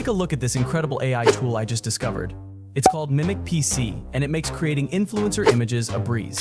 Take a look at this incredible AI tool I just discovered. It's called MimicPC, and it makes creating influencer images a breeze.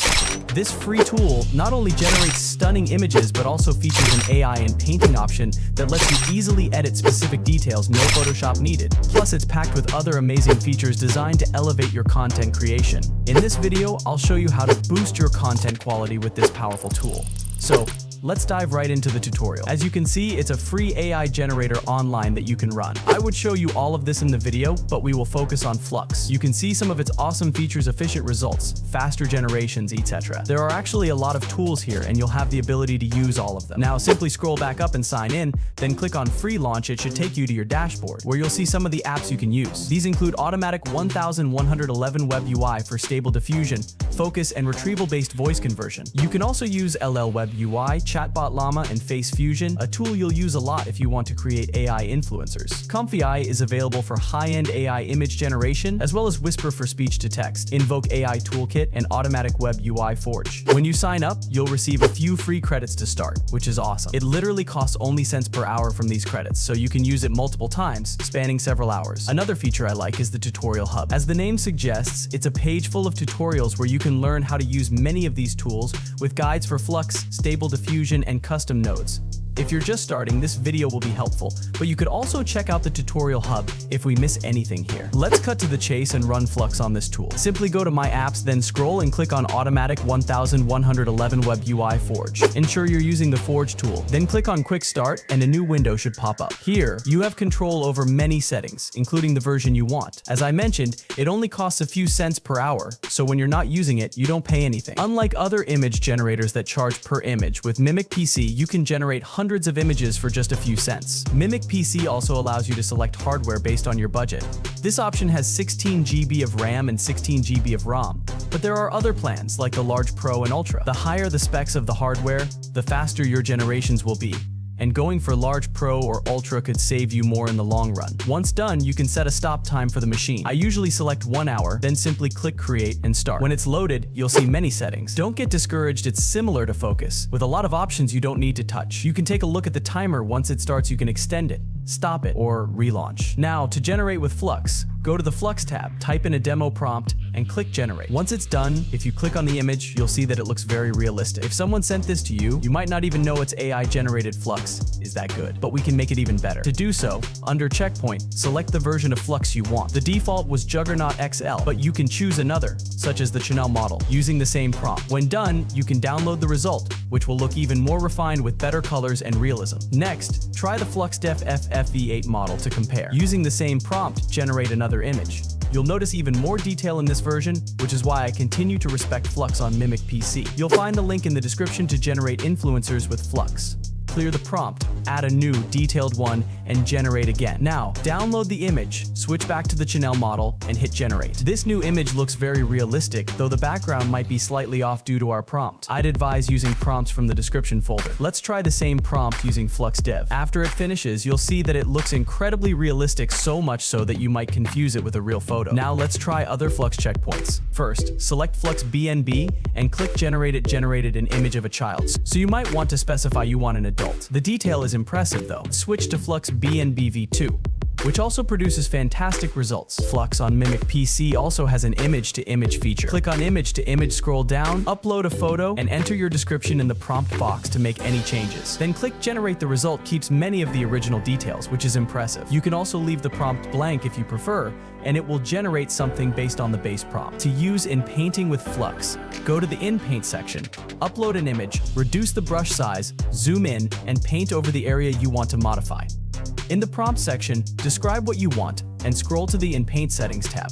This free tool not only generates stunning images, but also features an AI and painting option that lets you easily edit specific details, no Photoshop needed. Plus, it's packed with other amazing features designed to elevate your content creation. In this video, I'll show you how to boost your content quality with this powerful tool. So, let's dive right into the tutorial. As you can see, it's a free AI generator online that you can run. I would show you all of this in the video, but we will focus on Flux. You can see some of its awesome features, efficient results, faster generations, etc. There are actually a lot of tools here, and you'll have the ability to use all of them. Now, simply scroll back up and sign in, then click on Freel Launch. It should take you to your dashboard, where you'll see some of the apps you can use. These include automatic 1111 web UI for stable diffusion, focus, and retrieval-based voice conversion. You can also use LL Web UI, Chatbot Llama, and Face Fusion, a tool you'll use a lot if you want to create AI influencers. Comfy is available for high-end AI image generation, as well as Whisper for speech to text, Invoke AI Toolkit, and Automatic Web UI Forge. When you sign up, you'll receive a few free credits to start, which is awesome. It literally costs only cents per hour from these credits, so you can use it multiple times, spanning several hours. Another feature I like is the Tutorial Hub. As the name suggests, it's a page full of tutorials where you can learn how to use many of these tools with guides for Flux, Stable Diffusion, and custom nodes. If you're just starting, this video will be helpful, but you could also check out the Tutorial Hub if we miss anything here. Let's cut to the chase and run Flux on this tool. Simply go to My Apps, then scroll and click on Automatic 1111 Web UI Forge. Ensure you're using the Forge tool. Then click on Quick Start and a new window should pop up. Here, you have control over many settings, including the version you want. As I mentioned, it only costs a few cents per hour, so when you're not using it, you don't pay anything. Unlike other image generators that charge per image, with MimicPC, you can generate hundreds of images for just a few cents. MimicPC also allows you to select hardware based on your budget. This option has 16 GB of RAM and 16 GB of ROM, but there are other plans like the Large Pro and Ultra. The higher the specs of the hardware, the faster your generations will be. And going for Large Pro or Ultra could save you more in the long run. Once done, you can set a stop time for the machine. I usually select 1 hour, then simply click Create and Start. When it's loaded, you'll see many settings. Don't get discouraged, it's similar to Focus. With a lot of options you don't need to touch. You can take a look at the timer. Once it starts, you can extend it, stop it, or relaunch. Now, to generate with Flux, go to the Flux tab, type in a demo prompt, and click Generate. Once it's done, if you click on the image, you'll see that it looks very realistic. If someone sent this to you, you might not even know it's AI-generated Flux is that good, but we can make it even better. To do so, under Checkpoint, select the version of Flux you want. The default was Juggernaut XL, but you can choose another, such as the Chanel model, using the same prompt. When done, you can download the result, which will look even more refined with better colors and realism. Next, try the Flux Def FFV8 model to compare. Using the same prompt, generate another image. You'll notice even more detail in this version, which is why I continue to respect Flux on MimicPC. You'll find the link in the description to generate influencers with Flux. Clear the prompt, add a new, detailed one, and generate again. Now, download the image, switch back to the Chanel model, and hit Generate. This new image looks very realistic, though the background might be slightly off due to our prompt. I'd advise using prompts from the description folder. Let's try the same prompt using Flux Dev. After it finishes, you'll see that it looks incredibly realistic, so much so that you might confuse it with a real photo. Now let's try other Flux checkpoints. First, select Flux BNB and click Generate. It generated an image of a child, so you might want to specify you want an adult. The detail is impressive though. Switch to Flux BNB V2, which also produces fantastic results. Flux on MimicPC also has an image-to-image feature. Click on image-to-image, scroll down, upload a photo, and enter your description in the prompt box to make any changes. Then click Generate. The result keeps many of the original details, which is impressive. You can also leave the prompt blank if you prefer, and it will generate something based on the base prompt. To use in painting with Flux, go to the In Paint section, upload an image, reduce the brush size, zoom in, and paint over the area you want to modify. In the prompt section, describe what you want and scroll to the In Paint Settings tab.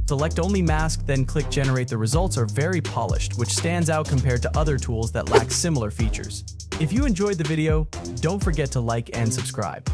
Select only mask, then click Generate. The results are very polished, which stands out compared to other tools that lack similar features. If you enjoyed the video, don't forget to like and subscribe.